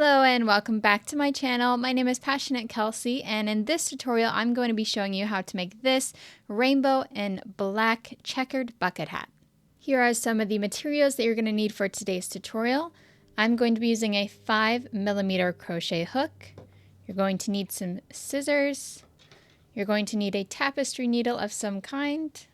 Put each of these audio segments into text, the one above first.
Hello and welcome back to my channel. My name is PassioKnit Kelsie, and in this tutorial I'm going to be showing you how to make this rainbow and black checkered bucket hat. Here are some of the materials that you're going to need for today's tutorial. I'm going to be using a 5mm crochet hook. You're going to need some scissors. You're going to need a tapestry needle of some kind.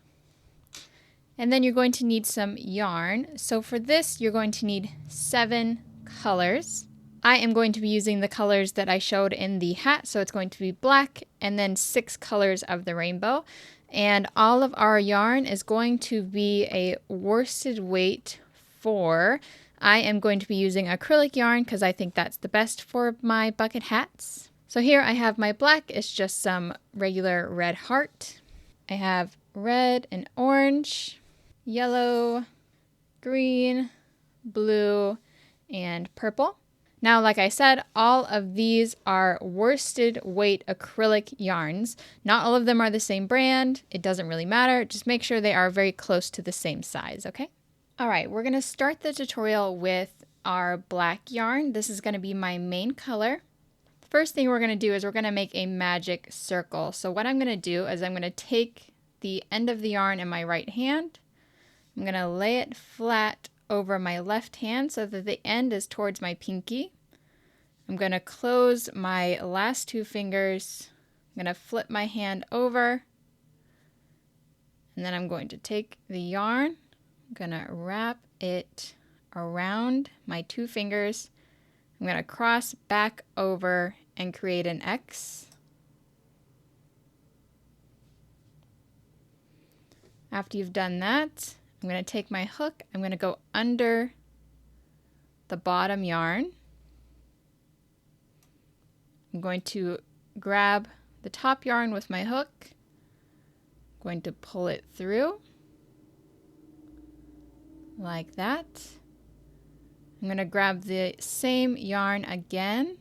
And then you're going to need some yarn. So for this you're going to need 7 colors. I am going to be using the colors that I showed in the hat, so it's going to be black and then 6 colors of the rainbow. And all of our yarn is going to be a worsted weight 4. I am going to be using acrylic yarn because I think that's the best for my bucket hats. So here I have my black, it's just some regular red heart. I have red and orange, yellow, green, blue, and purple. Now, like I said, all of these are worsted weight acrylic yarns. Not all of them are the same brand. It doesn't really matter. Just make sure they are very close to the same size, okay? All right, we're going to start the tutorial with our black yarn. This is going to be my main color. The first thing we're going to do is we're going to make a magic circle. So what I'm going to do is I'm going to take the end of the yarn in my right hand. I'm going to lay it flat over my left hand so that the end is towards my pinky. I'm going to close my last 2 fingers. I'm going to flip my hand over. And then I'm going to take the yarn. I'm going to wrap it around my 2 fingers. I'm going to cross back over and create an X. After you've done that, I'm going to take my hook. I'm going to go under the bottom yarn. I'm going to grab the top yarn with my hook. I'm going to pull it through like that. I'm going to grab the same yarn again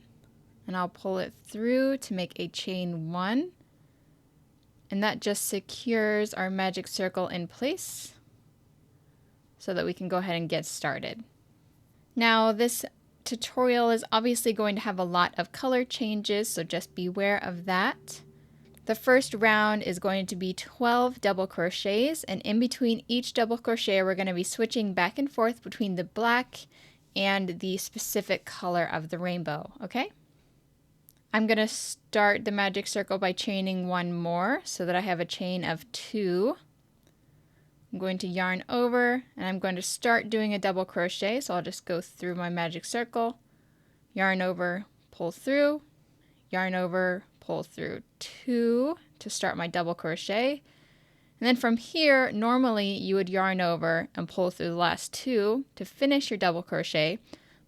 and I'll pull it through to make a chain 1. And that just secures our magic circle in place so that we can go ahead and get started. Now this tutorial is obviously going to have a lot of color changes, so just beware of that. The first round is going to be 12 double crochets, and in between each double crochet we're going to be switching back and forth between the black and the specific color of the rainbow, okay? I'm going to start the magic circle by chaining 1 more so that I have a chain of 2. I'm going to yarn over and I'm going to start doing a double crochet, so I'll just go through my magic circle, yarn over, pull through, yarn over, pull through 2 to start my double crochet. And then from here, normally you would yarn over and pull through the last 2 to finish your double crochet,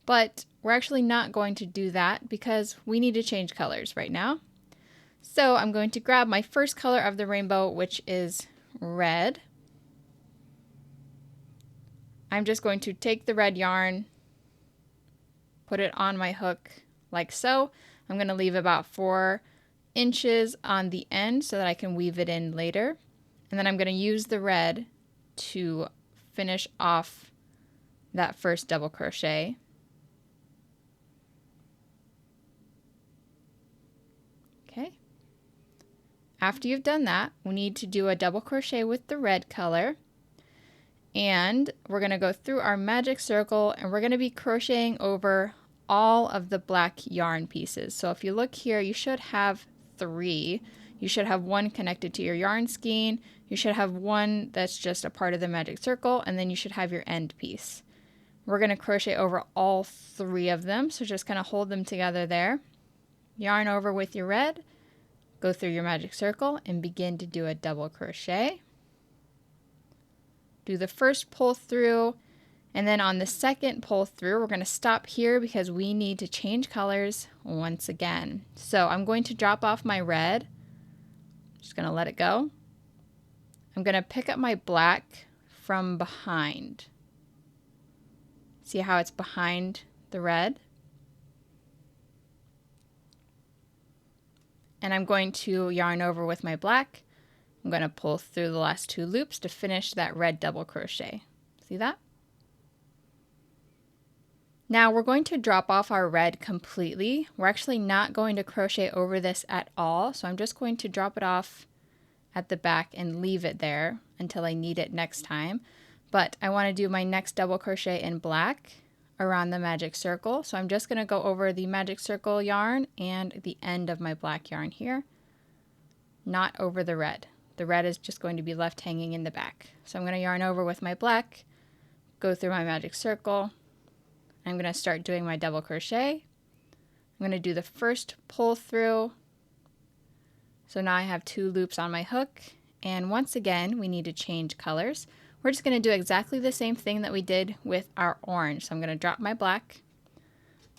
but we're actually not going to do that because we need to change colors right now. So I'm going to grab my first color of the rainbow, which is red. I'm just going to take the red yarn, put it on my hook like so. I'm going to leave about 4 inches on the end so that I can weave it in later. And then I'm going to use the red to finish off that first double crochet. Okay. After you've done that, we need to do a double crochet with the red color. And we're going to go through our magic circle and we're going to be crocheting over all of the black yarn pieces. So if you look here, you should have 3. You should have 1 connected to your yarn skein. You should have 1 that's just a part of the magic circle, and then you should have your end piece. We're going to crochet over all 3 of them, so just kind of hold them together there. Yarn over with your red, go through your magic circle, and begin to do a double crochet. Do the first pull through, and then on the second pull through we're going to stop here because we need to change colors once again. So I'm going to drop off my red, just going to let it go. I'm going to pick up my black from behind. See how it's behind the red? And I'm going to yarn over with my black. I'm going to pull through the last 2 loops to finish that red double crochet. See that? Now we're going to drop off our red completely. We're actually not going to crochet over this at all, so I'm just going to drop it off at the back and leave it there until I need it next time. But I want to do my next double crochet in black around the magic circle, so I'm just going to go over the magic circle yarn and the end of my black yarn here, not over the red. The red is just going to be left hanging in the back. So I'm going to yarn over with my black, go through my magic circle. I'm going to start doing my double crochet. I'm going to do the first pull through. So now I have 2 loops on my hook, and once again we need to change colors. We're just going to do exactly the same thing that we did with our orange. So I'm going to drop my black,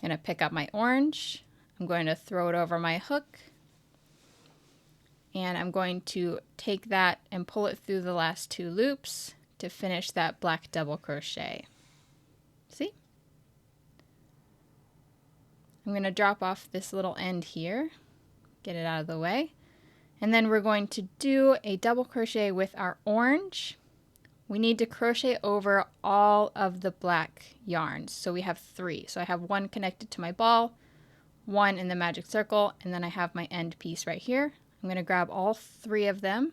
I'm going to pick up my orange, I'm going to throw it over my hook, and I'm going to take that and pull it through the last 2 loops to finish that black double crochet. See? I'm going to drop off this little end here, get it out of the way, and then we're going to do a double crochet with our orange. We need to crochet over all of the black yarns, so we have 3. So I have 1 connected to my ball, 1 in the magic circle, and then I have my end piece right here. I'm going to grab all 3 of them,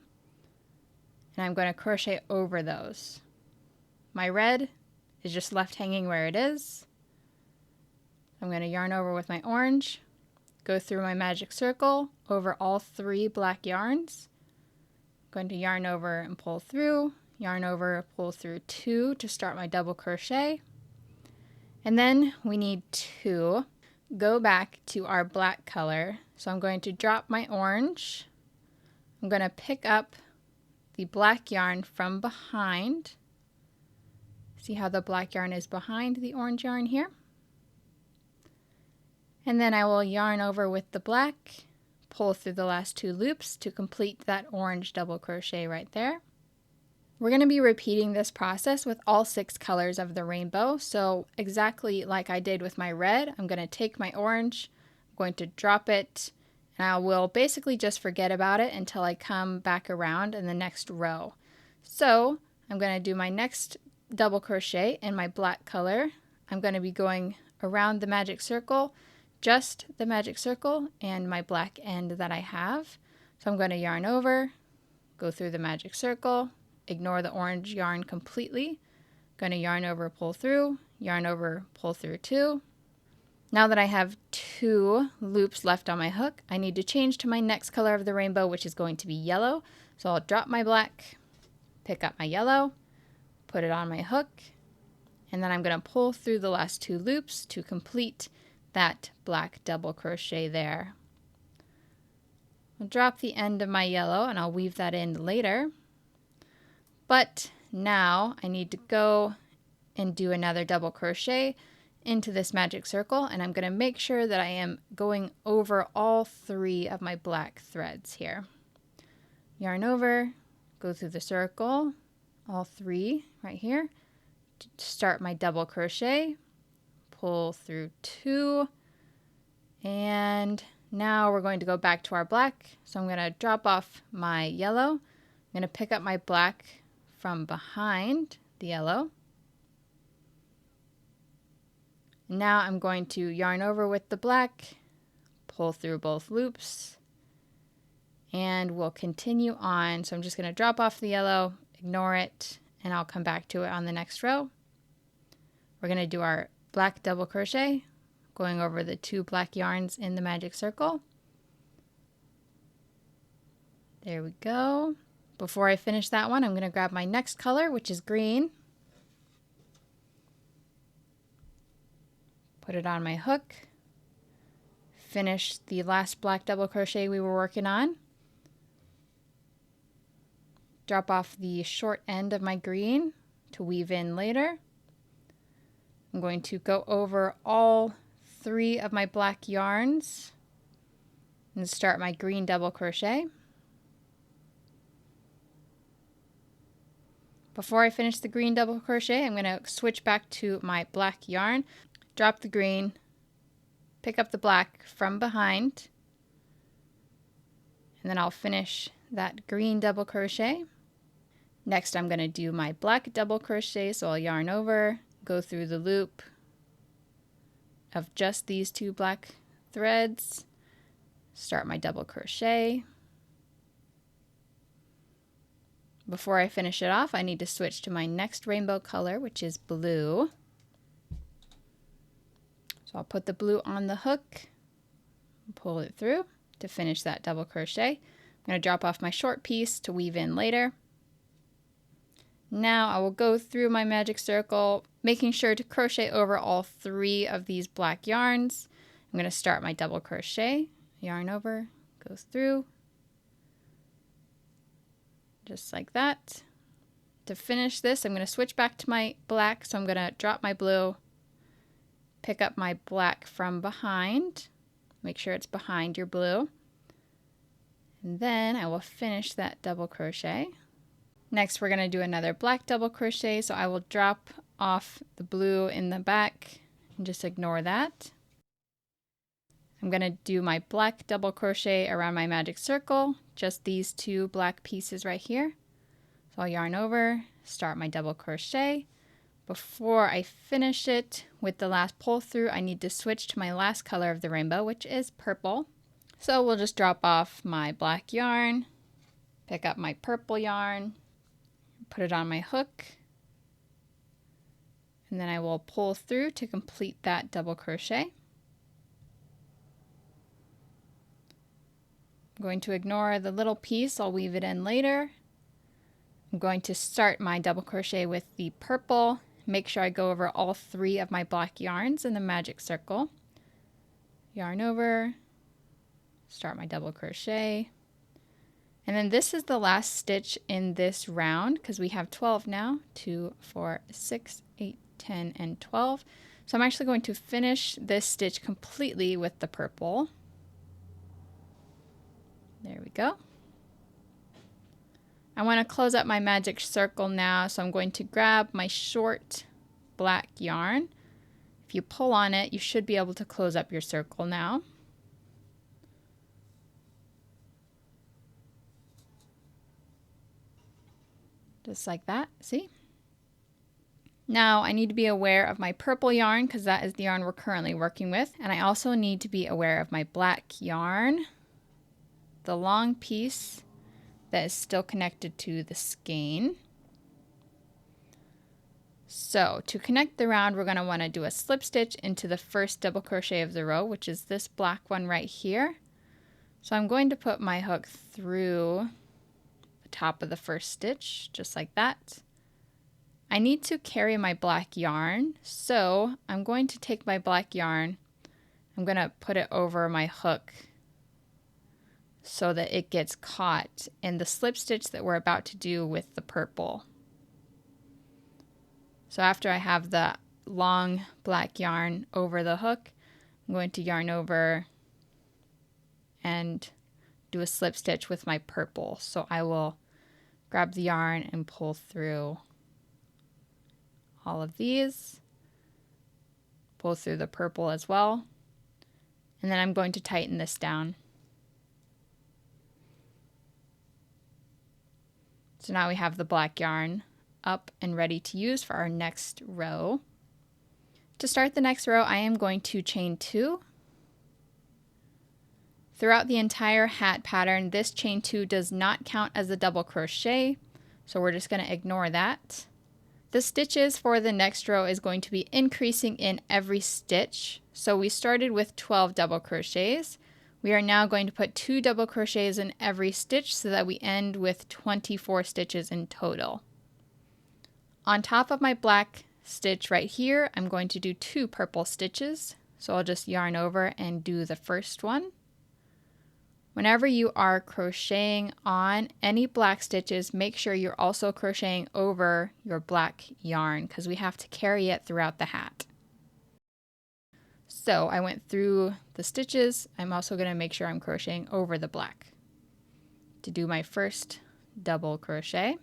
and I'm going to crochet over those. My red is just left hanging where it is. I'm going to yarn over with my orange, go through my magic circle over all 3 black yarns. I'm going to yarn over and pull through, yarn over, pull through 2 to start my double crochet. And then we need to go back to our black color. So I'm going to drop my orange. I'm going to pick up the black yarn from behind. See how the black yarn is behind the orange yarn here? And then I will yarn over with the black, pull through the last 2 loops to complete that orange double crochet right there. We're going to be repeating this process with all 6 colors of the rainbow. So exactly like I did with my red, I'm going to take my orange, I'm going to drop it, and I will basically just forget about it until I come back around in the next row. So I'm going to do my next double crochet in my black color. I'm going to be going around the magic circle, just the magic circle and my black end that I have. So I'm going to yarn over, go through the magic circle, ignore the orange yarn completely, going to yarn over, pull through, yarn over, pull through 2. Now that I have 2 loops left on my hook, I need to change to my next color of the rainbow, which is going to be yellow. So I'll drop my black, pick up my yellow, put it on my hook, and then I'm going to pull through the last 2 loops to complete that black double crochet there. I'll drop the end of my yellow and I'll weave that in later. But now I need to go and do another double crochet into this magic circle, and I'm going to make sure that I am going over all 3 of my black threads here. Yarn over, go through the circle, all 3 right here, to start my double crochet, pull through 2, and now we're going to go back to our black. So I'm going to drop off my yellow, I'm going to pick up my black from behind the yellow. Now I'm going to yarn over with the black, pull through both loops, and we'll continue on. So I'm just going to drop off the yellow, ignore it, and I'll come back to it on the next row. We're going to do our black double crochet, going over the 2 black yarns in the magic circle. There we go. Before I finish that one, I'm going to grab my next color, which is green. Put it on my hook. Finish the last black double crochet we were working on. Drop off the short end of my green to weave in later. I'm going to go over all 3 of my black yarns and start my green double crochet. Before I finish the green double crochet, I'm going to switch back to my black yarn, drop the green, pick up the black from behind, and then I'll finish that green double crochet. Next I'm going to do my black double crochet, so I'll yarn over, go through the loop, of just these 2 black threads, start my double crochet. Before I finish it off, I need to switch to my next rainbow color, which is blue. So I'll put the blue on the hook, pull it through to finish that double crochet. I'm going to drop off my short piece to weave in later. Now I will go through my magic circle, making sure to crochet over all 3 of these black yarns. I'm going to start my double crochet, yarn over, go through, just like that. To finish this, I'm going to switch back to my black, so I'm going to drop my blue, pick up my black from behind, make sure it's behind your blue, and then I will finish that double crochet. Next, we're going to do another black double crochet, so I will drop off the blue in the back and just ignore that. I'm going to do my black double crochet around my magic circle, just these 2 black pieces right here. So I'll yarn over, start my double crochet. Before I finish it with the last pull through, I need to switch to my last color of the rainbow, which is purple. So we'll just drop off my black yarn, pick up my purple yarn, put it on my hook, and then I will pull through to complete that double crochet. I'm going to ignore the little piece, I'll weave it in later. I'm going to start my double crochet with the purple, make sure I go over all 3 of my black yarns in the magic circle. Yarn over, start my double crochet. And then this is the last stitch in this round because we have 12 now. 2, 4, 6, 8, 10, and 12. So I'm actually going to finish this stitch completely with the purple. There we go. I want to close up my magic circle now, so I'm going to grab my short black yarn. If you pull on it, you should be able to close up your circle now. Just like that, see? Now I need to be aware of my purple yarn because that is the yarn we're currently working with. And I also need to be aware of my black yarn, the long piece that is still connected to the skein. So to connect the round, we're going to want to do a slip stitch into the first double crochet of the row, which is this black one right here. So I'm going to put my hook through the top of the first stitch, just like that. I need to carry my black yarn, so I'm going to take my black yarn, I'm going to put it over my hook so that it gets caught in the slip stitch that we're about to do with the purple. So after I have the long black yarn over the hook, I'm going to yarn over and do a slip stitch with my purple. So I will grab the yarn and pull through all of these, pull through the purple as well, and then I'm going to tighten this down. So now we have the black yarn up and ready to use for our next row. To start the next row, I am going to chain 2. Throughout the entire hat pattern, this chain 2 does not count as a double crochet, so we're just going to ignore that. The stitches for the next row is going to be increasing in every stitch. So we started with 12 double crochets. We are now going to put 2 double crochets in every stitch so that we end with 24 stitches in total. On top of my black stitch right here, I'm going to do 2 purple stitches. So I'll just yarn over and do the first one. Whenever you are crocheting on any black stitches, make sure you're also crocheting over your black yarn because we have to carry it throughout the hat. So I went through the stitches. I'm also going to make sure I'm crocheting over the black to do my first double crochet.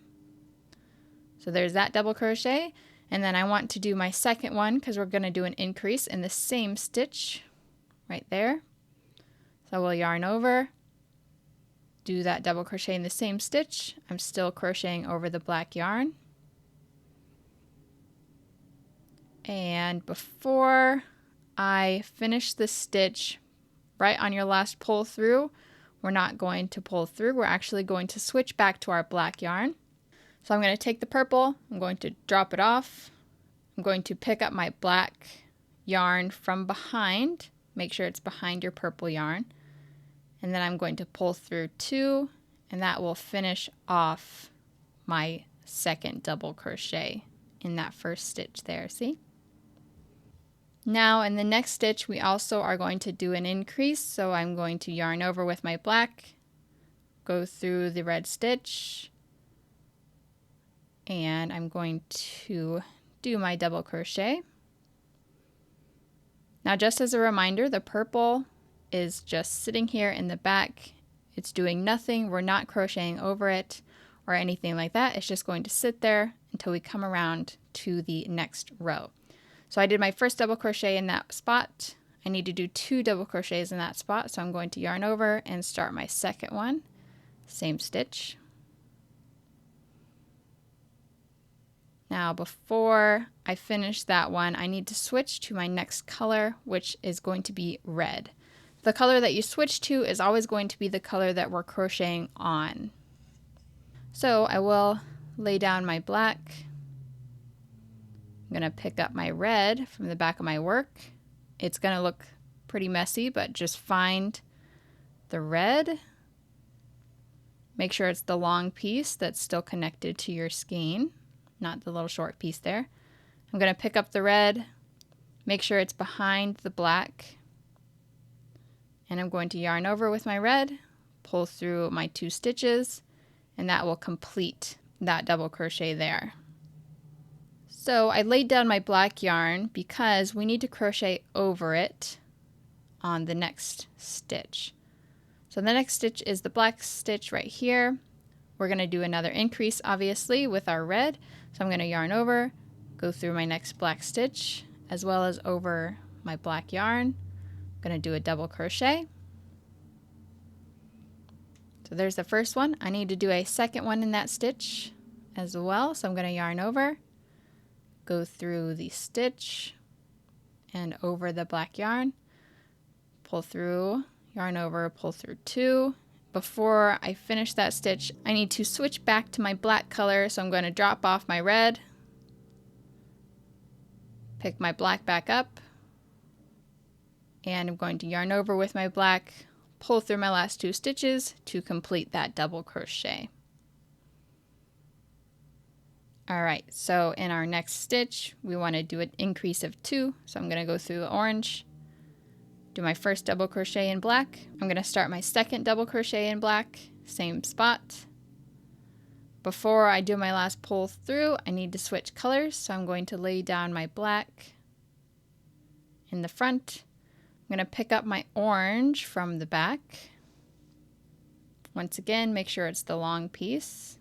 So there's that double crochet, and then I want to do my second one because we're going to do an increase in the same stitch right there. So we'll yarn over, do that double crochet in the same stitch. I'm still crocheting over the black yarn. And before I finish the stitch right on your last pull through, we're not going to pull through. We're actually going to switch back to our black yarn. So I'm going to take the purple, I'm going to drop it off. I'm going to pick up my black yarn from behind. Make sure it's behind your purple yarn. And then I'm going to pull through 2, and that will finish off my second double crochet in that first stitch there, see? Now in the next stitch we also are going to do an increase, so I'm going to yarn over with my black, go through the red stitch, and I'm going to do my double crochet. Now just as a reminder, the purple is just sitting here in the back. It's doing nothing. We're not crocheting over it or anything like that. It's just going to sit there until we come around to the next row. So I did my first double crochet in that spot. I need to do 2 double crochets in that spot, so I'm going to yarn over and start my second one. Same stitch. Now before I finish that one, I need to switch to my next color, which is going to be red. The color that you switch to is always going to be the color that we're crocheting on. So I will lay down my black. I'm going to pick up my red from the back of my work. It's going to look pretty messy, but just find the red. Make sure it's the long piece that's still connected to your skein, not the little short piece there. I'm going to pick up the red, make sure it's behind the black, and I'm going to yarn over with my red, pull through my 2 stitches, and that will complete that double crochet there. So I laid down my black yarn because we need to crochet over it on the next stitch. So the next stitch is the black stitch right here. We're going to do another increase obviously with our red. So I'm going to yarn over, go through my next black stitch as well as over my black yarn. I'm going to do a double crochet. So there's the first one. I need to do a second one in that stitch as well. So I'm going to yarn over, go through the stitch and over the black yarn, pull through, yarn over, pull through 2. Before I finish that stitch, I need to switch back to my black color, so I'm going to drop off my red, pick my black back up, and I'm going to yarn over with my black, pull through my last 2 stitches to complete that double crochet. Alright, so in our next stitch, we want to do an increase of 2. So I'm going to go through the orange, do my first double crochet in black. I'm going to start my second double crochet in black, same spot. Before I do my last pull through, I need to switch colors. So I'm going to lay down my black in the front. I'm going to pick up my orange from the back. Once again, make sure it's the long piece.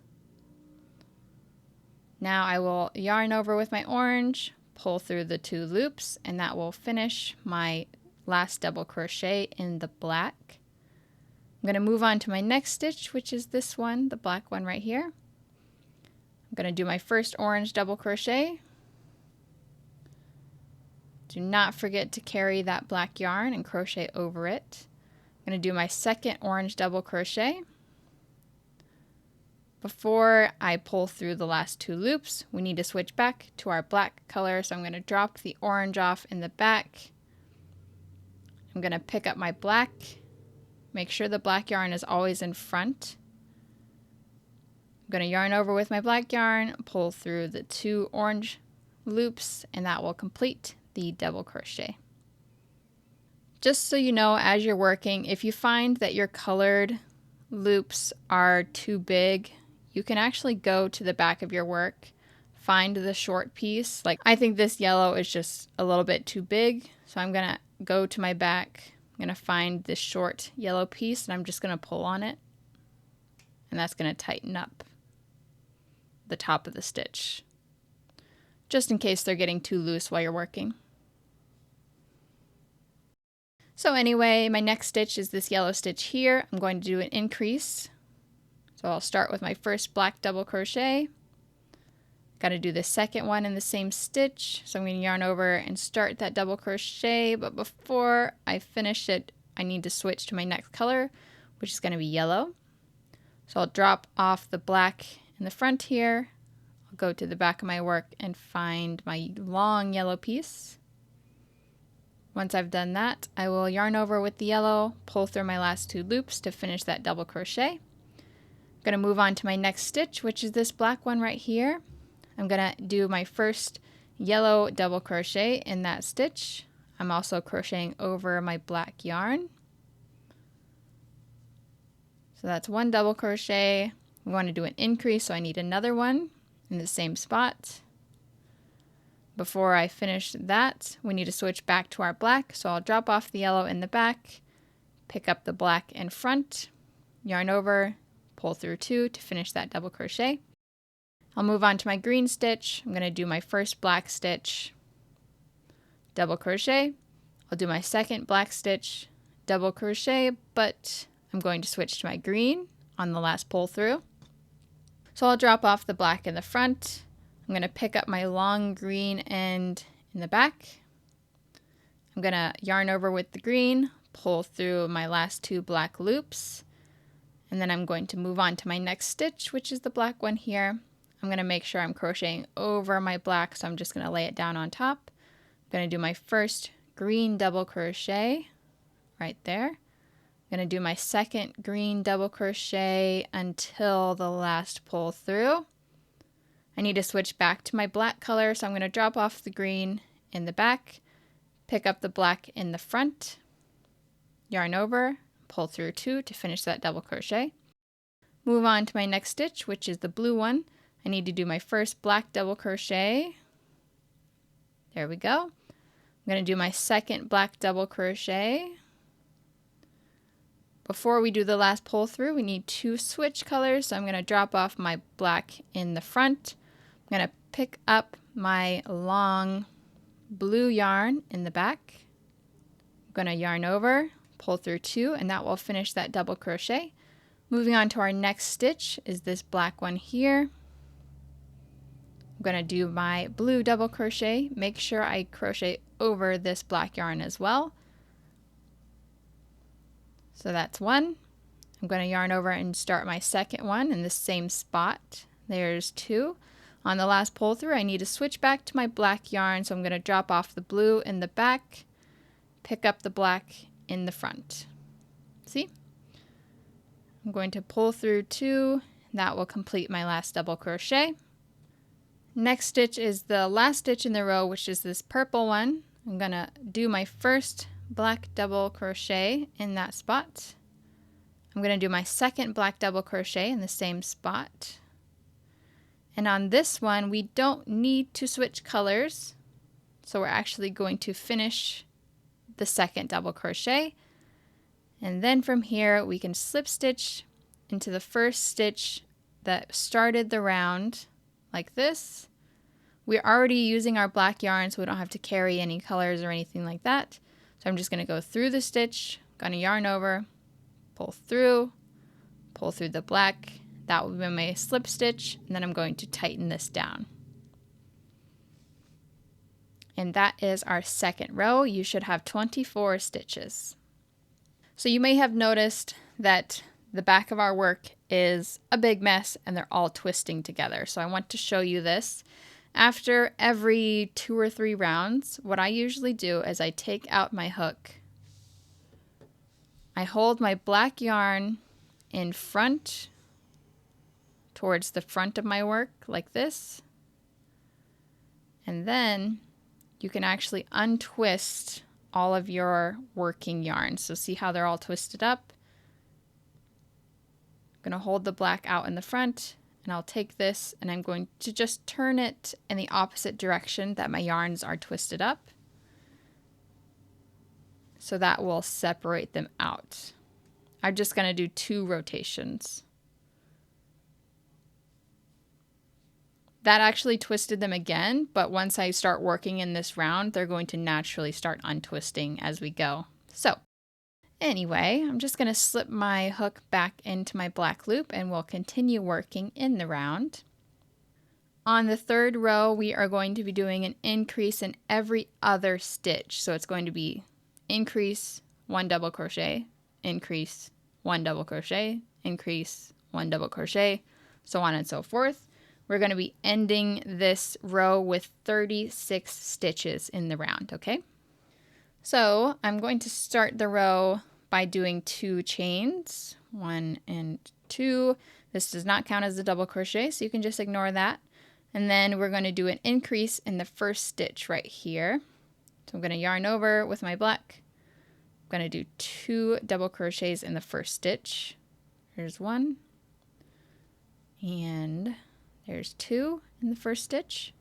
Now I will yarn over with my orange, pull through the 2 loops, and that will finish my last double crochet in the black. I'm going to move on to my next stitch, which is this one, the black one right here. I'm going to do my first orange double crochet. Do not forget to carry that black yarn and crochet over it. I'm going to do my second orange double crochet. Before I pull through the last 2 loops, we need to switch back to our black color, so I'm going to drop the orange off in the back. I'm going to pick up my black, make sure the black yarn is always in front. I'm going to yarn over with my black yarn, pull through the 2 orange loops, and that will complete the double crochet. Just so you know, as you're working, if you find that your colored loops are too big, you can actually go to the back of your work, find the short piece. Like I think this yellow is just a little bit too big, so I'm gonna go to my back, I'm gonna find this short yellow piece, and I'm just gonna pull on it, and that's gonna tighten up the top of the stitch, just in case they're getting too loose while you're working. So anyway, my next stitch is this yellow stitch here. I'm going to do an increase. So I'll start with my first black double crochet, Got to do the second one in the same stitch. So I'm going to yarn over and start that double crochet, but before I finish it, I need to switch to my next color, which is going to be yellow. So I'll drop off the black in the front here. I'll go to the back of my work and find my long yellow piece. Once I've done that, I will yarn over with the yellow, pull through my last 2 loops to finish that double crochet. I'm going to move on to my next stitch, which is this black one right here. I'm going to do my first yellow double crochet in that stitch. I'm also crocheting over my black yarn. So that's 1 double crochet. We want to do an increase, so I need another one in the same spot. Before I finish that, we need to switch back to our black, so I'll drop off the yellow in the back, pick up the black in front, yarn over, pull through 2 to finish that double crochet. I'll move on to my green stitch. I'm going to do my first black stitch, double crochet. I'll do my second black stitch, double crochet, but I'm going to switch to my green on the last pull through. So I'll drop off the black in the front. I'm going to pick up my long green end in the back. I'm going to yarn over with the green, pull through my last 2 black loops, and then I'm going to move on to my next stitch, which is the black one here. I'm going to make sure I'm crocheting over my black, so I'm just going to lay it down on top. I'm going to do my first green double crochet right there. I'm going to do my second green double crochet until the last pull through. I need to switch back to my black color, so I'm going to drop off the green in the back, pick up the black in the front, yarn over, pull through 2 to finish that double crochet. Move on to my next stitch, which is the blue one. I need to do my first black double crochet. There we go. I'm going to do my second black double crochet. Before we do the last pull through, we need to switch colors, so I'm going to drop off my black in the front. I'm going to pick up my long blue yarn in the back. I'm going to yarn over, pull through 2, and that will finish that double crochet. Moving on to our next stitch is this black one here. I'm going to do my blue double crochet. Make sure I crochet over this black yarn as well. So that's 1. I'm going to yarn over and start my second one in the same spot. There's 2. On the last pull through, I need to switch back to my black yarn, so I'm going to drop off the blue in the back, pick up the black in the front. See? I'm going to pull through 2. That will complete my last double crochet. Next stitch is the last stitch in the row, which is this purple one. I'm going to do my first black double crochet in that spot. I'm going to do my second black double crochet in the same spot. And on this one, we don't need to switch colors. So we're actually going to finish the second double crochet. And then from here, we can slip stitch into the first stitch that started the round like this. We're already using our black yarn, so we don't have to carry any colors or anything like that. So I'm just going to go through the stitch, going to yarn over, pull through the black. That will be my slip stitch, and then I'm going to tighten this down. And that is our second row. You should have 24 stitches. So you may have noticed that the back of our work is a big mess and they're all twisting together. So I want to show you this. After every 2 or 3 rounds, what I usually do is I take out my hook. I hold my black yarn in front towards the front of my work like this. And then you can actually untwist all of your working yarn. So see how they're all twisted up? I'm going to hold the black out in the front, and I'll take this and I'm going to just turn it in the opposite direction that my yarns are twisted up. So that will separate them out. I'm just going to do 2 rotations. That actually twisted them again, but once I start working in this round, they're going to naturally start untwisting as we go. So anyway, I'm just going to slip my hook back into my black loop and we'll continue working in the round. On the third row, we are going to be doing an increase in every other stitch. So it's going to be increase, 1 double crochet, increase, 1 double crochet, increase, 1 double crochet, so on and so forth. We're going to be ending this row with 36 stitches in the round, okay? So I'm going to start the row by doing 2 chains, 1 and 2. This does not count as a double crochet, so you can just ignore that. And then we're going to do an increase in the first stitch right here. So I'm going to yarn over with my black. I'm going to do 2 double crochets in the first stitch. There's 1. And there's 2 in the first stitch.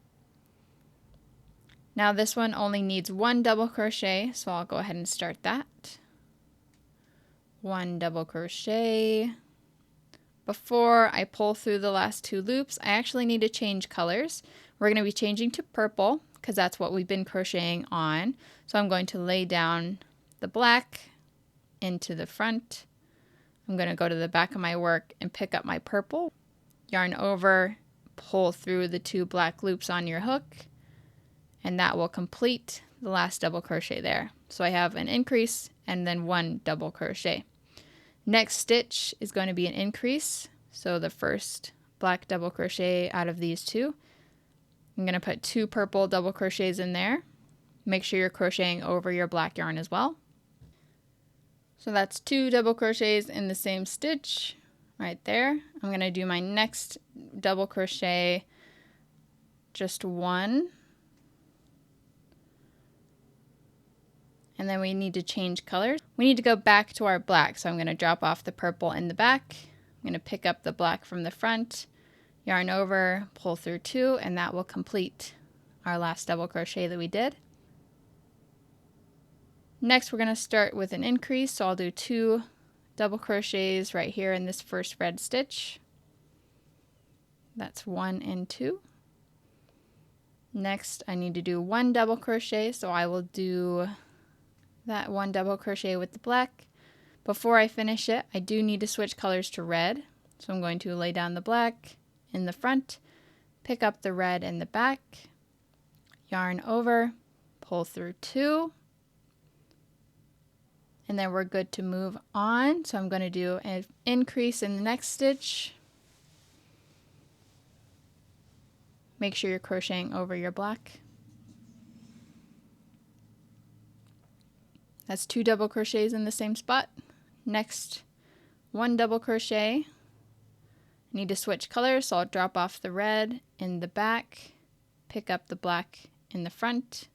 Now this one only needs 1 double crochet, so I'll go ahead and start that. 1 double crochet. Before I pull through the last 2 loops, I actually need to change colors. We're going to be changing to purple because that's what we've been crocheting on. So I'm going to lay down the black into the front. I'm going to go to the back of my work and pick up my purple, yarn over, pull through the 2 black loops on your hook, and that will complete the last double crochet there. So I have an increase and then 1 double crochet. Next stitch is going to be an increase, so the first black double crochet out of these 2. I'm going to put 2 purple double crochets in there. Make sure you're crocheting over your black yarn as well. So that's 2 double crochets in the same stitch right there. I'm going to do my next double crochet, just 1. And then we need to change colors. We need to go back to our black. So I'm going to drop off the purple in the back. I'm going to pick up the black from the front, yarn over, pull through 2, and that will complete our last double crochet that we did. Next, we're going to start with an increase. So I'll do 2 double crochets right here in this first red stitch. That's 1 and 2. Next, I need to do 1 double crochet. So I will do that 1 double crochet with the black. Before I finish it, I do need to switch colors to red. So I'm going to lay down the black in the front, pick up the red in the back, yarn over, pull through 2, and then we're good to move on. So I'm going to do an increase in the next stitch. Make sure you're crocheting over your black. That's 2 double crochets in the same spot. Next, 1 double crochet. I need to switch colors, so I'll drop off the red in the back, pick up the black in the front,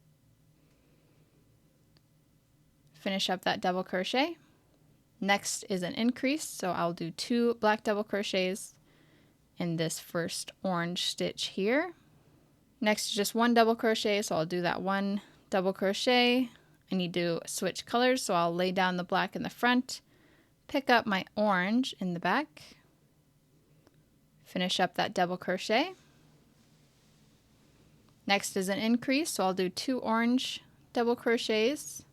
finish up that double crochet. Next is an increase, so I'll do 2 black double crochets in this first orange stitch here. Next is just 1 double crochet, so I'll do that 1 double crochet. I need to switch colors, so I'll lay down the black in the front, pick up my orange in the back, finish up that double crochet. Next is an increase, so I'll do 2 orange double crochets.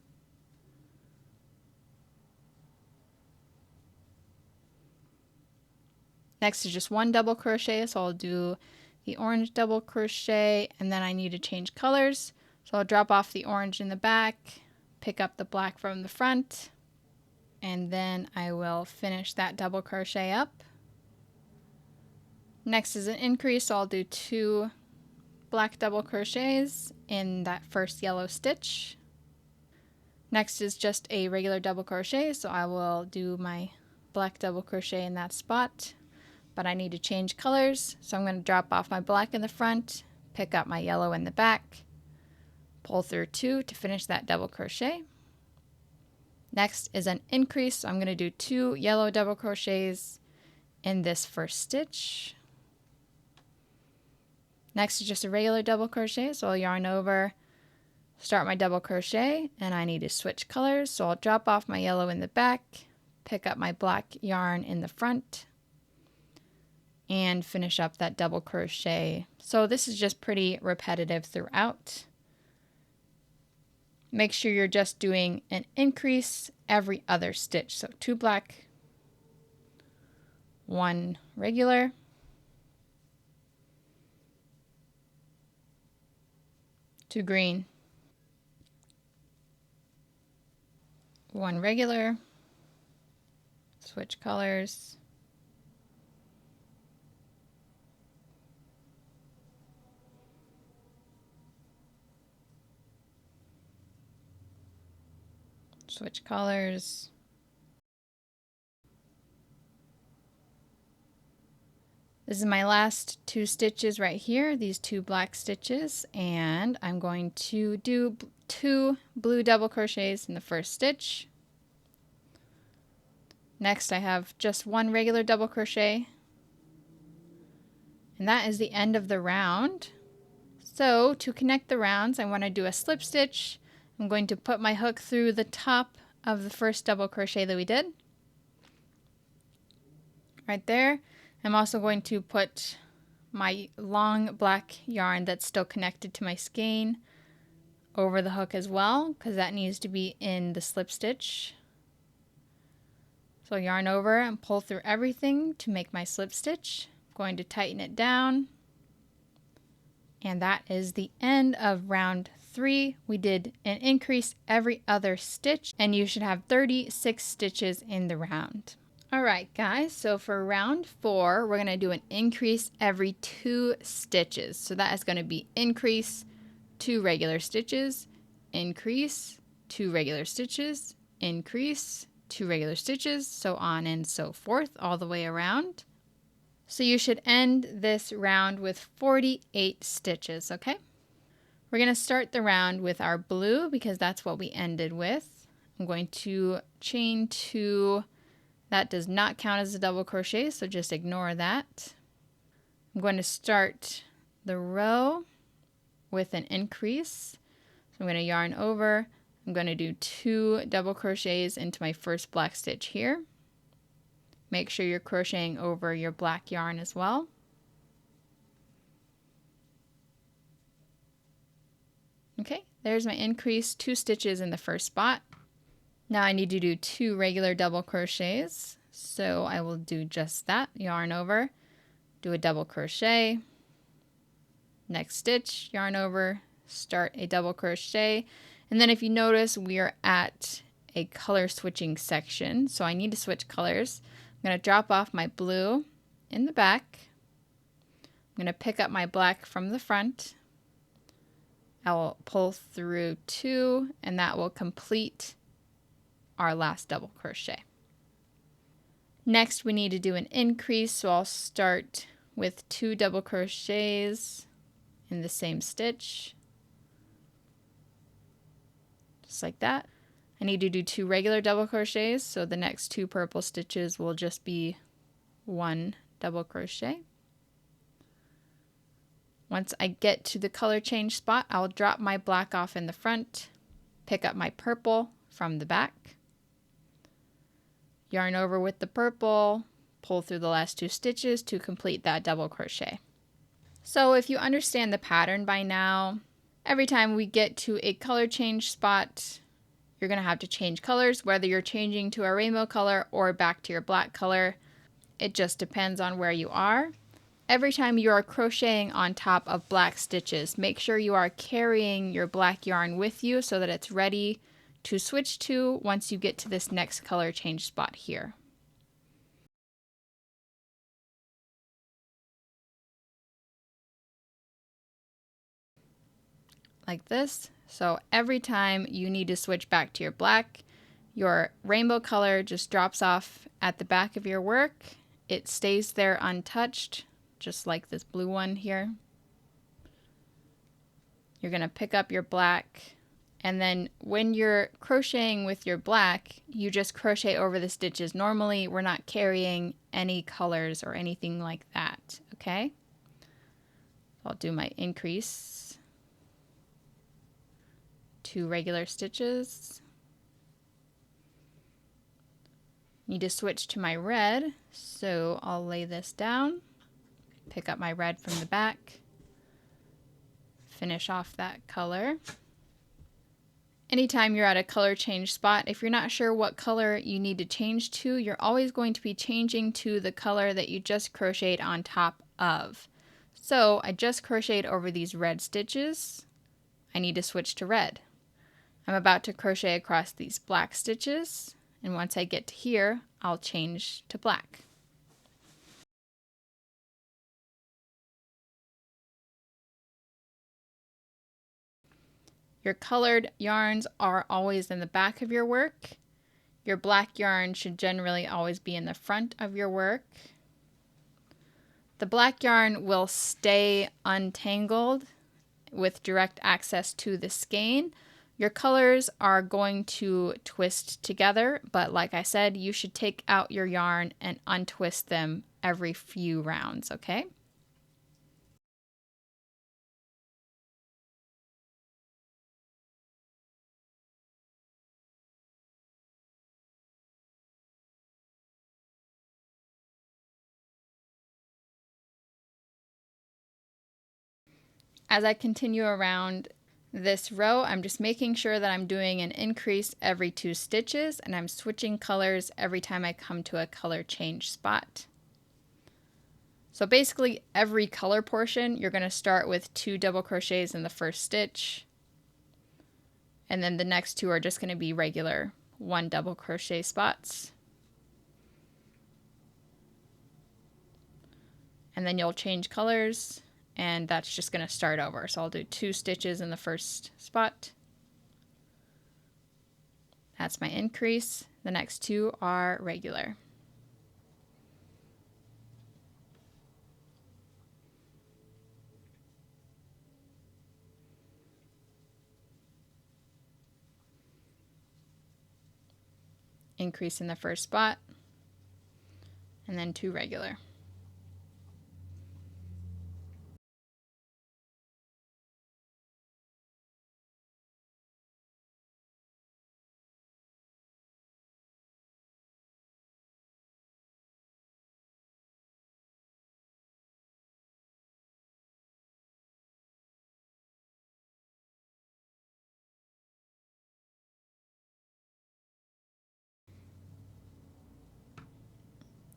Next is just 1 double crochet, so I'll do the orange double crochet, and then I need to change colors. So I'll drop off the orange in the back, pick up the black from the front, and then I will finish that double crochet up. Next is an increase, so I'll do 2 black double crochets in that first yellow stitch. Next is just a regular double crochet, so I will do my black double crochet in that spot, but I need to change colors, so I'm going to drop off my black in the front, pick up my yellow in the back, pull through 2 to finish that double crochet. Next is an increase, so I'm going to do 2 yellow double crochets in this first stitch. Next is just a regular double crochet, so I'll yarn over, start my double crochet, and I need to switch colors, so I'll drop off my yellow in the back, pick up my black yarn in the front, and finish up that double crochet. So this is just pretty repetitive throughout. Make sure you're just doing an increase every other stitch. So 2 black, 1 regular, 2 green, 1 regular, switch colors, switch colors, this is my last 2 stitches right here, these 2 black stitches, and I'm going to do 2 blue double crochets in the first stitch. Next I have just 1 regular double crochet, and that is the end of the round. So to connect the rounds, I want to do a slip stitch. I'm going to put my hook through the top of the first double crochet that we did. Right there. I'm also going to put my long black yarn that's still connected to my skein over the hook as well, because that needs to be in the slip stitch. So yarn over and pull through everything to make my slip stitch. I'm going to tighten it down. And that is the end of round 3. We did an increase every other stitch, and you should have 36 stitches in the round. Alright guys, so for round 4, we're going to do an increase every 2 stitches. So that is going to be increase, 2 regular stitches, increase, 2 regular stitches, increase, 2 regular stitches, so on and so forth all the way around. So you should end this round with 48 stitches, okay? We're going to start the round with our blue because that's what we ended with. I'm going to chain 2. That does not count as a double crochet, so just ignore that. I'm going to start the row with an increase. So I'm going to yarn over. I'm going to do 2 double crochets into my first black stitch here. Make sure you're crocheting over your black yarn as well. Okay, there's my increase, 2 stitches in the first spot. Now I need to do 2 regular double crochets, so I will do just that. Yarn over, do a double crochet, next stitch, yarn over, start a double crochet, and then if you notice we are at a color switching section, so I need to switch colors. I'm going to drop off my blue in the back. I'm going to pick up my black from the front. I will pull through 2, and that will complete our last double crochet. Next we need to do an increase, so I'll start with 2 double crochets in the same stitch, just like that. I need to do 2 regular double crochets, so the next 2 purple stitches will just be 1 double crochet. Once I get to the color change spot, I'll drop my black off in the front, pick up my purple from the back, yarn over with the purple, pull through the last 2 stitches to complete that double crochet. So if you understand the pattern by now, every time we get to a color change spot, you're going to have to change colors, whether you're changing to a rainbow color or back to your black color. It just depends on where you are. Every time you are crocheting on top of black stitches, make sure you are carrying your black yarn with you so that it's ready to switch to once you get to this next color change spot here. Like this. So every time you need to switch back to your black, your rainbow color just drops off at the back of your work. It stays there untouched, just like this blue one here. You're going to pick up your black, and then when you're crocheting with your black, you just crochet over the stitches. Normally, we're not carrying any colors or anything like that, okay? I'll do my increase, 2 regular stitches. Need to switch to my red, so I'll lay this down, pick up my red from the back, finish off that color. Anytime you're at a color change spot, if you're not sure what color you need to change to, you're always going to be changing to the color that you just crocheted on top of. So I just crocheted over these red stitches. I need to switch to red. I'm about to crochet across these black stitches, and once I get to here, I'll change to black. Your colored yarns are always in the back of your work. Your black yarn should generally always be in the front of your work. The black yarn will stay untangled with direct access to the skein. Your colors are going to twist together, but like I said, you should take out your yarn and untwist them every few rounds, okay? As I continue around this row, I'm just making sure that I'm doing an increase every 2 stitches, and I'm switching colors every time I come to a color change spot. So basically every color portion, you're going to start with 2 double crochets in the first stitch, and then the next 2 are just going to be regular 1 double crochet spots. And then you'll change colors, and that's just going to start over. So I'll do 2 stitches in the first spot. That's my increase. The next 2 are regular. Increase in the first spot, and then 2 regular.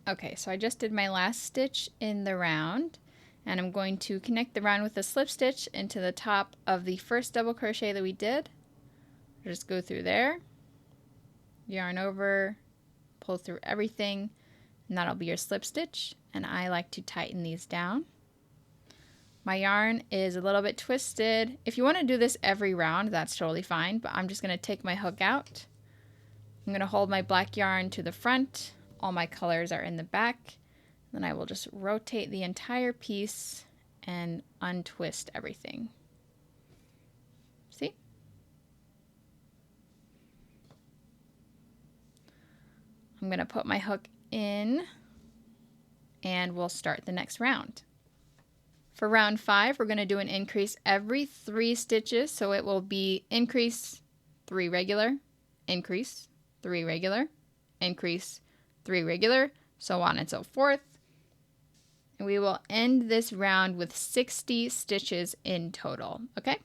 Okay, so I just did my last stitch in the round, and I'm going to connect the round with a slip stitch into the top of the first double crochet that we did. Just go through there, yarn over, pull through everything, and that'll be your slip stitch. And I like to tighten these down. My yarn is a little bit twisted. If you want to do this every round, that's totally fine, but I'm just going to take my hook out. I'm going to hold my black yarn to the front. All my colors are in the back. Then I will just rotate the entire piece and untwist everything. See? I'm going to put my hook in, and we'll start the next round. For round 5, we're going to do an increase every 3 stitches, so it will be increase, 3 regular, increase, 3 regular, increase, 3 regular, so on and so forth. And we will end this round with 60 stitches in total, okay?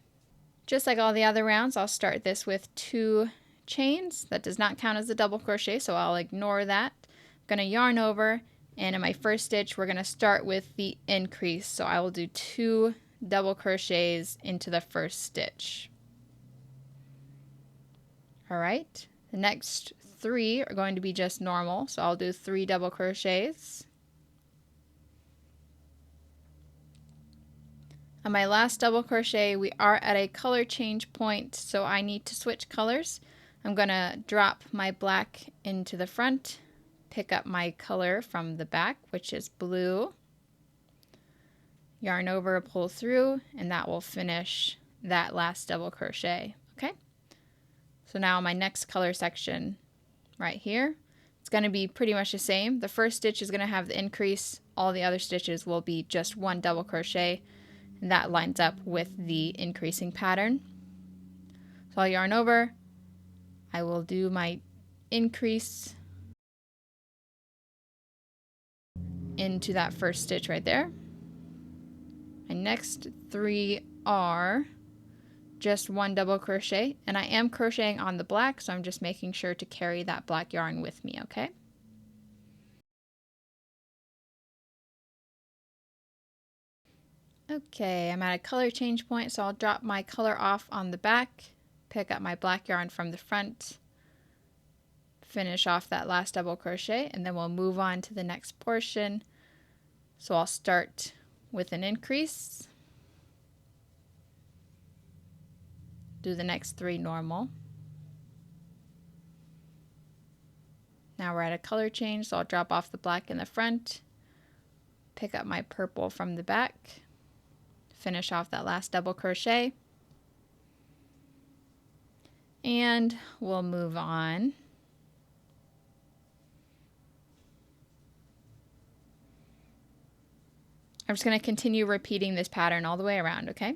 Just like all the other rounds, I'll start this with 2 chains. That does not count as a double crochet, so I'll ignore that. I'm going to yarn over, and in my first stitch, we're going to start with the increase. So I will do 2 double crochets into the first stitch. All right, the next 3 are going to be just normal, so I'll do 3 double crochets. On my last double crochet, we are at a color change point, so I need to switch colors. I'm going to drop my black into the front, pick up my color from the back, which is blue, yarn over, pull through, and that will finish that last double crochet. Okay, so now my next color section right here, it's going to be pretty much the same. The first stitch is going to have the increase. All the other stitches will be just 1 double crochet, and that lines up with the increasing pattern. So I'll yarn over, I will do my increase into that first stitch right there. My next 3 are just 1 double crochet, and I am crocheting on the black, so I'm just making sure to carry that black yarn with me, okay? Okay, I'm at a color change point, so I'll drop my color off on the back, pick up my black yarn from the front, finish off that last double crochet, and then we'll move on to the next portion. So I'll start with an increase, do the next 3 normal. Now we're at a color change, so I'll drop off the black in the front, pick up my purple from the back, finish off that last double crochet, and we'll move on. I'm just going to continue repeating this pattern all the way around, okay?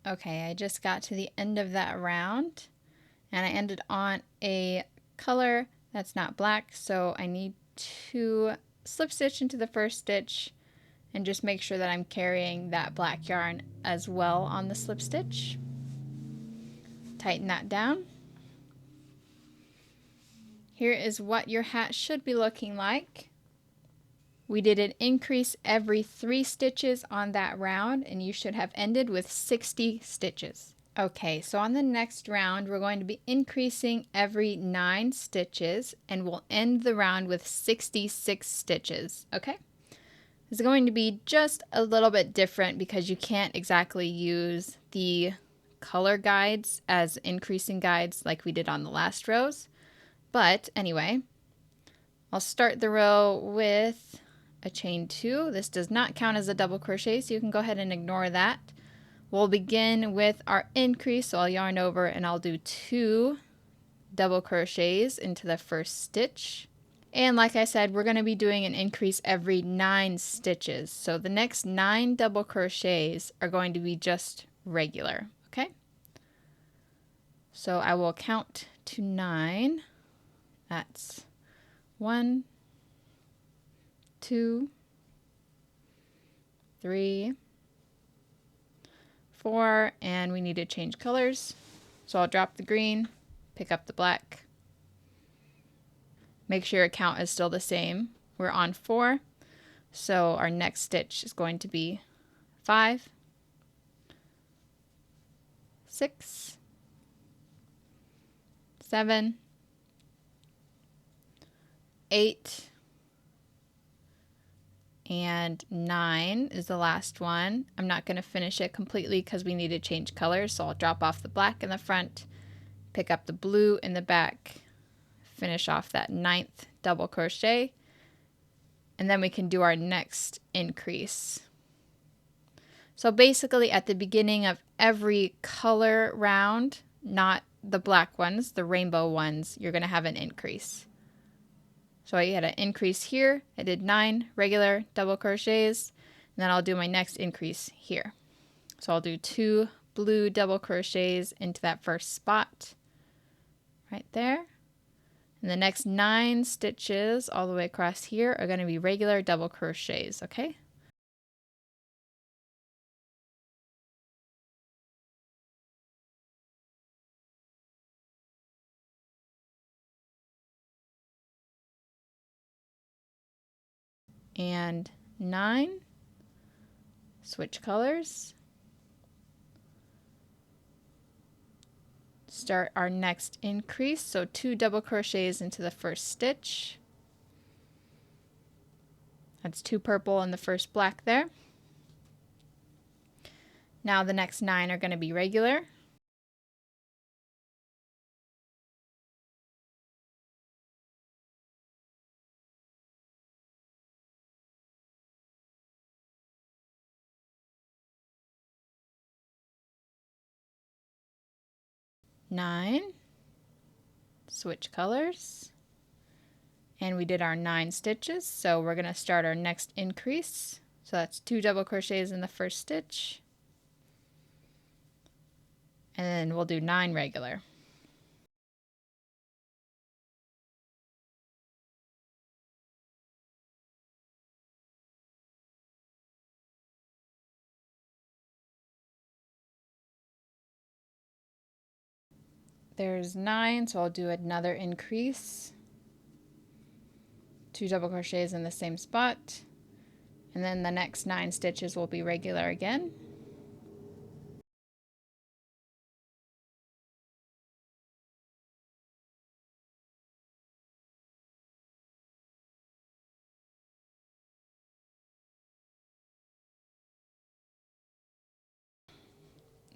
Okay, I just got to the end of that round and I ended on a color that's not black, so I need to slip stitch into the first stitch and just make sure that I'm carrying that black yarn as well on the slip stitch. Tighten that down. Here is what your hat should be looking like. We did an increase every 3 stitches on that round, and you should have ended with 60 stitches. Okay, so on the next round, we're going to be increasing every 9 stitches, and we'll end the round with 66 stitches, okay? It's going to be just a little bit different because you can't exactly use the color guides as increasing guides like we did on the last rows. But anyway, I'll start the row with a chain 2. This does not count as a double crochet, so you can go ahead and ignore that. We'll begin with our increase, so I'll yarn over and I'll do 2 double crochets into the first stitch. And like I said, we're going to be doing an increase every 9 stitches. So the next 9 double crochets are going to be just regular, okay? So I will count to 9. That's 1, 2, 3, 4, and we need to change colors. So I'll drop the green, pick up the black. Make sure your count is still the same. We're on 4, so our next stitch is going to be 5, 6, 7, 8, and 9 is the last one. I'm not going to finish it completely because we need to change colors, so I'll drop off the black in the front, pick up the blue in the back, finish off that 9th double crochet, and then we can do our next increase. So basically at the beginning of every color round, not the black ones, the rainbow ones, you're going to have an increase. So I had an increase here. I did 9 regular double crochets, and then I'll do my next increase here. So I'll do 2 blue double crochets into that first spot right there. And the next 9 stitches all the way across here are going to be regular double crochets, okay? And 9, switch colors, start our next increase, so 2 double crochets into the first stitch. That's 2 purple and the first black there. Now the next 9 are going to be regular. Nine, switch colors, and we did our 9 stitches, so we're going to start our next increase. So that's 2 double crochets in the first stitch, and then we'll do 9 regular. There's 9, so I'll do another increase, 2 double crochets in the same spot, and then the next 9 stitches will be regular again.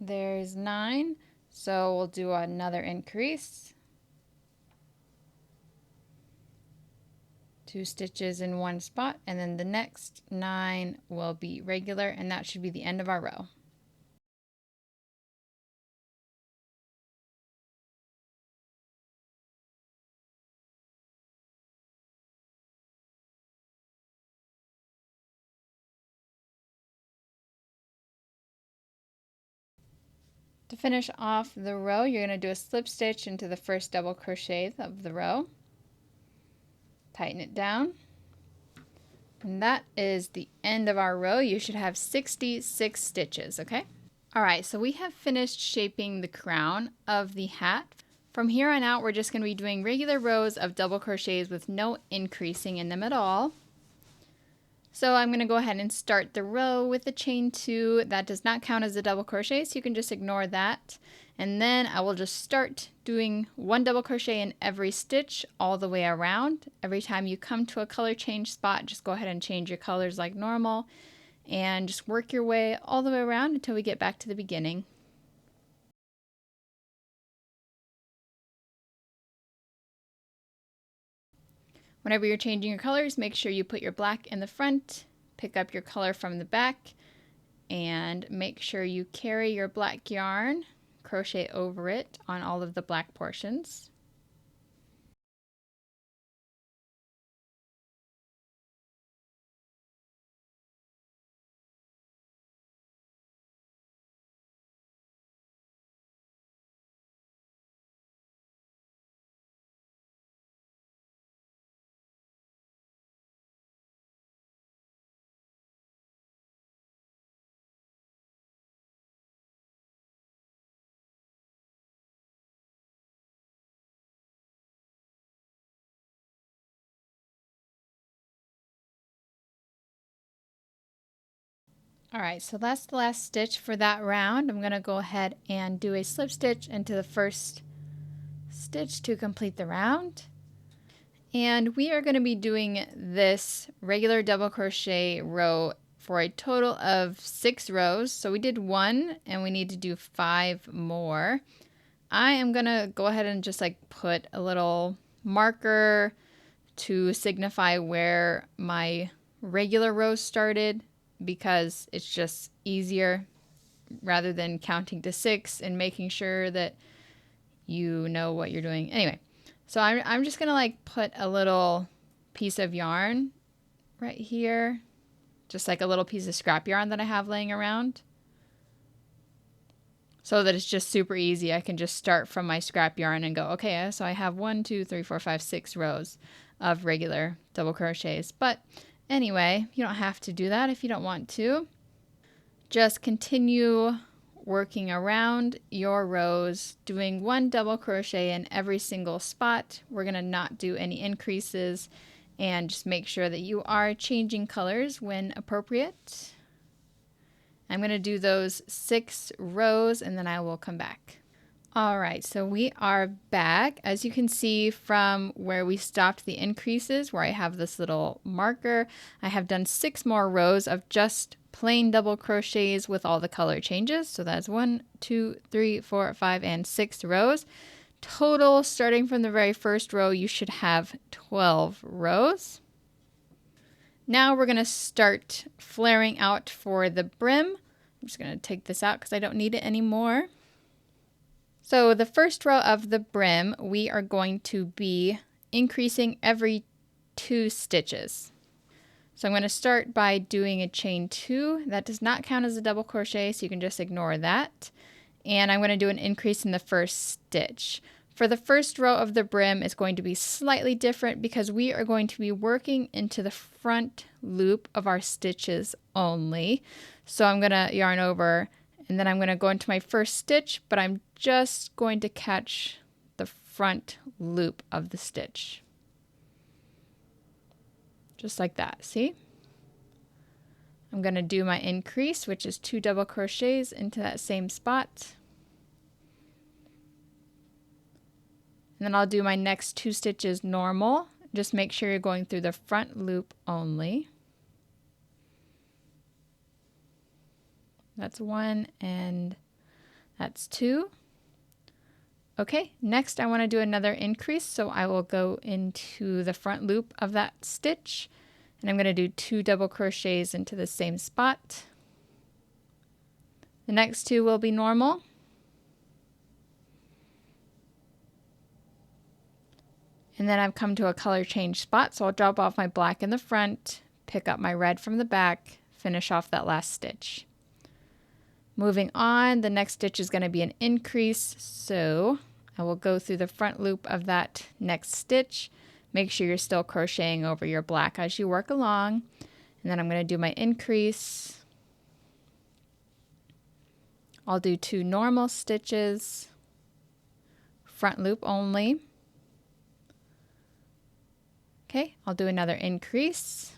There's 9, so we'll do another increase, 2 stitches in one spot, and then the next 9 will be regular, and that should be the end of our row. To finish off the row, you're going to do a slip stitch into the first double crochet of the row. Tighten it down. And that is the end of our row. You should have 66 stitches, okay? Alright, so we have finished shaping the crown of the hat. From here on out, we're just going to be doing regular rows of double crochets with no increasing in them at all. So I'm going to go ahead and start the row with a chain 2. That does not count as a double crochet, so you can just ignore that. And then I will just start doing 1 double crochet in every stitch all the way around. Every time you come to a color change spot, just go ahead and change your colors like normal and just work your way all the way around until we get back to the beginning. Whenever you're changing your colors, make sure you put your black in the front, pick up your color from the back, and make sure you carry your black yarn, crochet over it on all of the black portions. Alright, so that's the last stitch for that round. I'm going to go ahead and do a slip stitch into the first stitch to complete the round. And we are going to be doing this regular double crochet row for a total of 6 rows. So we did 1 and we need to do 5 more. I am going to go ahead and just like put a little marker to signify where my regular rows started, because it's just easier rather than counting to 6 and making sure that you know what you're doing. Anyway, so I'm just gonna like put a little piece of yarn right here, just like a little piece of scrap yarn that I have laying around, so that it's just super easy. I can just start from my scrap yarn and go, okay, so I have 1, 2, 3, 4, 5, 6 rows of regular double crochets. But anyway, you don't have to do that if you don't want to. Just continue working around your rows, doing 1 double crochet in every single spot. We're going to not do any increases, and just make sure that you are changing colors when appropriate. I'm going to do those 6 rows and then I will come back. Alright, so we are back. As you can see from where we stopped the increases, where I have this little marker, I have done 6 more rows of just plain double crochets with all the color changes. So that's 1, 2, 3, 4, 5, and 6 rows. Total, starting from the very first row, you should have 12 rows. Now we're going to start flaring out for the brim. I'm just going to take this out because I don't need it anymore. So the first row of the brim, we are going to be increasing every 2 stitches. So I'm going to start by doing a chain 2. That does not count as a double crochet, so you can just ignore that. And I'm going to do an increase in the first stitch. For the first row of the brim, it's going to be slightly different because we are going to be working into the front loop of our stitches only. So I'm going to yarn over, and then I'm going to go into my first stitch, but I'm just going to catch the front loop of the stitch. Just like that, see? I'm going to do my increase, which is 2 double crochets into that same spot. And then I'll do my next 2 stitches normal. Just make sure you're going through the front loop only. That's 1 and that's 2. Okay, next I want to do another increase, so I will go into the front loop of that stitch, and I'm going to do 2 double crochets into the same spot. The next 2 will be normal. And then I've come to a color change spot, so I'll drop off my black in the front, pick up my red from the back, finish off that last stitch. Moving on, the next stitch is going to be an increase, so I will go through the front loop of that next stitch. Make sure you're still crocheting over your black as you work along. And then I'm going to do my increase. I'll do 2 normal stitches, front loop only. Okay, I'll do another increase.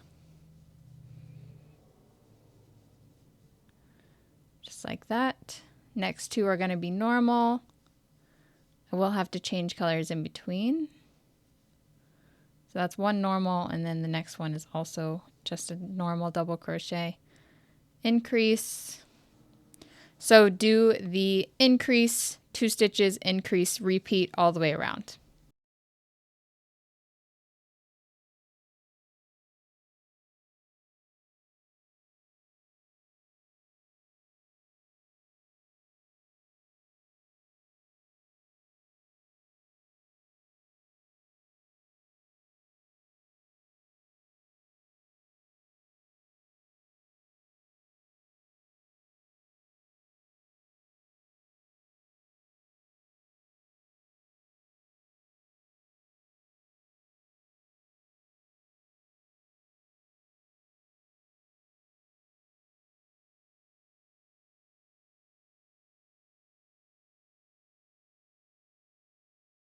Just like that. Next 2 are going to be normal. I will have to change colors in between. So that's 1 normal, and then the next one is also just a normal double crochet. Increase. So do the increase, 2 stitches, increase, repeat all the way around.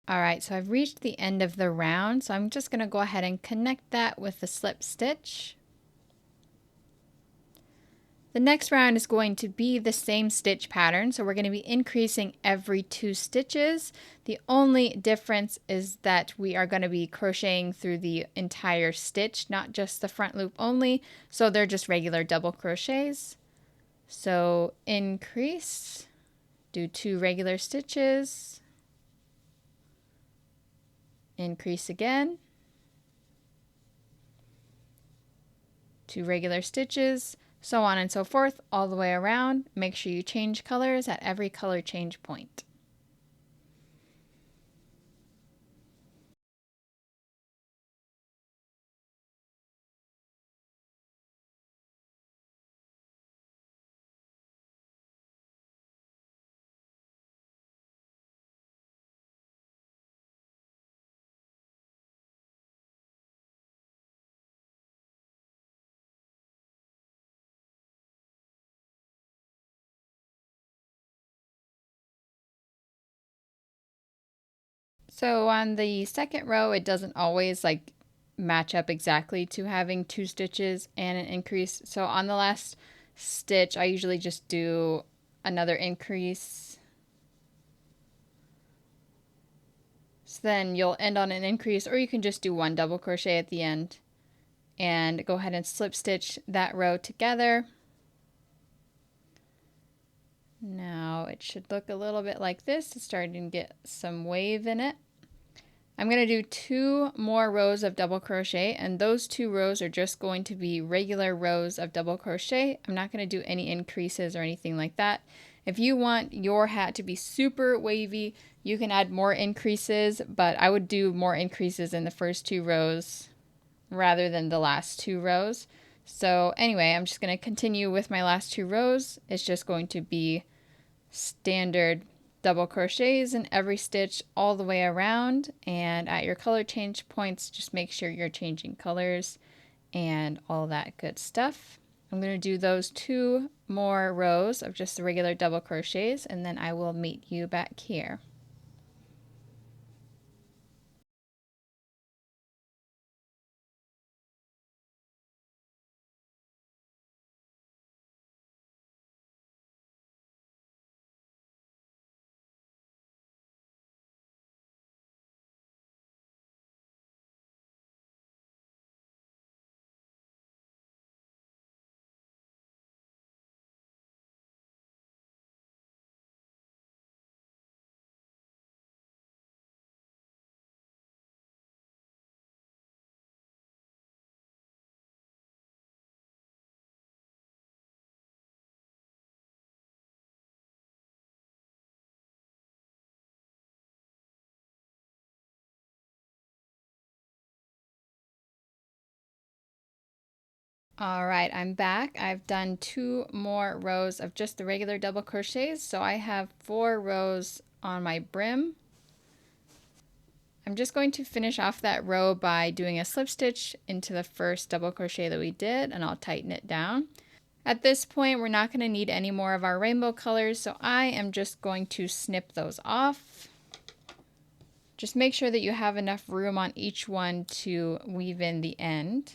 All right, so I've reached the end of the round, so I'm just going to go ahead and connect that with the slip stitch. The next round is going to be the same stitch pattern, so we're going to be increasing every 2 stitches. The only difference is that we are going to be crocheting through the entire stitch, not just the front loop only, so they're just regular double crochets. So increase, do 2 regular stitches, increase again, 2 regular stitches, so on and so forth all the way around. Make sure you change colors at every color change point. So on the second row, it doesn't always match up exactly to having 2 stitches and an increase. So on the last stitch, I usually just do another increase. So then you'll end on an increase, or you can just do 1 double crochet at the end and go ahead and slip stitch that row together. Now it should look a little bit like this. It's starting to get some wave in it. I'm going to do 2 more rows of double crochet, and those 2 rows are just going to be regular rows of double crochet. I'm not going to do any increases or anything like that. If you want your hat to be super wavy, you can add more increases, but I would do more increases in the first 2 rows rather than the last 2 rows. So anyway, I'm just going to continue with my last 2 rows. It's just going to be standard double crochets in every stitch all the way around, and at your color change points just make sure you're changing colors and all that good stuff. I'm going to do those 2 more rows of just the regular double crochets, and then I will meet you back here. All right, I'm back. I've done 2 more rows of just the regular double crochets, so I have 4 rows on my brim. I'm just going to finish off that row by doing a slip stitch into the first double crochet that we did, and I'll tighten it down. At this point, we're not going to need any more of our rainbow colors, so I am just going to snip those off. Just make sure that you have enough room on each one to weave in the end.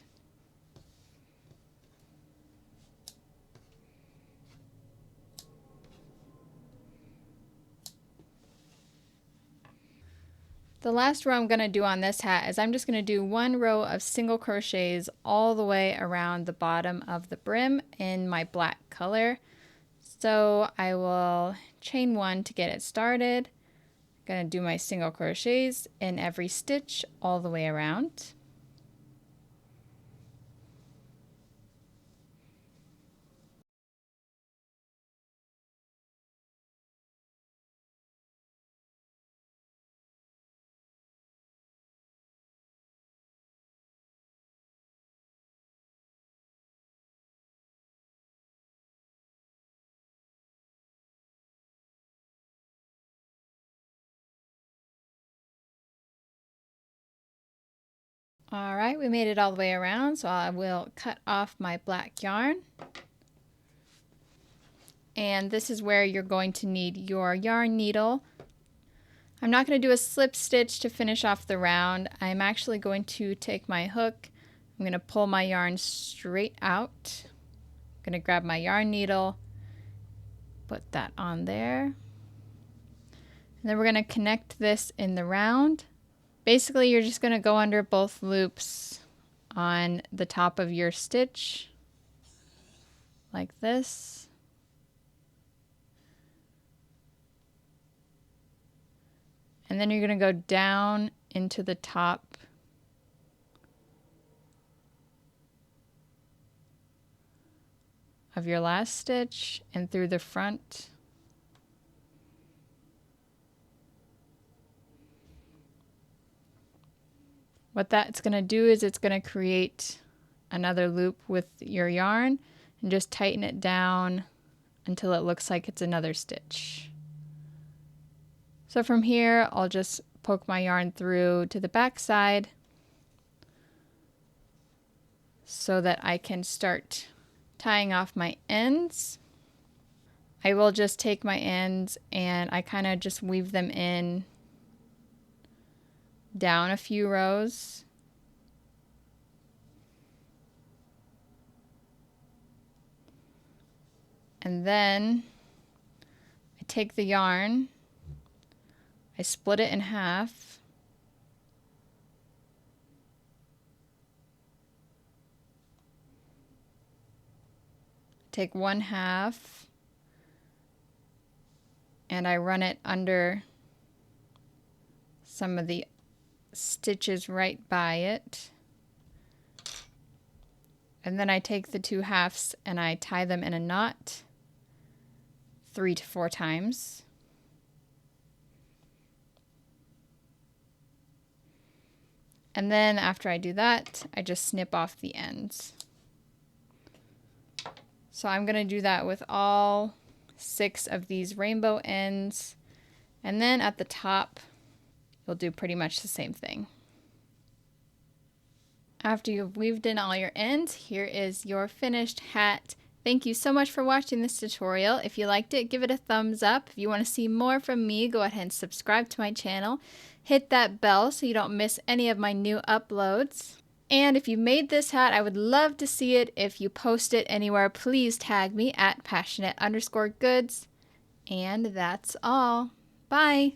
The last row I'm going to do on this hat is I'm just going to do 1 row of single crochets all the way around the bottom of the brim in my black color. So I will chain 1 to get it started. I'm going to do my single crochets in every stitch all the way around. Alright, we made it all the way around, so I will cut off my black yarn. And this is where you're going to need your yarn needle. I'm not going to do a slip stitch to finish off the round. I'm actually going to take my hook. I'm going to pull my yarn straight out. I'm going to grab my yarn needle, put that on there. And then we're going to connect this in the round. Basically, you're just going to go under both loops on the top of your stitch, like this. And then you're going to go down into the top of your last stitch and through the front. What that's going to do is it's going to create another loop with your yarn and just tighten it down until it looks like it's another stitch. So from here, I'll just poke my yarn through to the back side so that I can start tying off my ends. I will just take my ends and I kind of just weave them in down a few rows. And then I take the yarn, I split it in half, take one half, and I run it under some of the stitches right by it. And then I take the 2 halves and I tie them in a knot 3 to 4 times. And then after I do that, I just snip off the ends. So I'm going to do that with all 6 of these rainbow ends. And then at the top, you'll do pretty much the same thing. After you've weaved in all your ends, here is your finished hat. Thank you so much for watching this tutorial. If you liked it, give it a thumbs up. If you want to see more from me, go ahead and subscribe to my channel. Hit that bell so you don't miss any of my new uploads. And if you made this hat, I would love to see it. If you post it anywhere, please tag me at @passioKnit_goods. And that's all. Bye!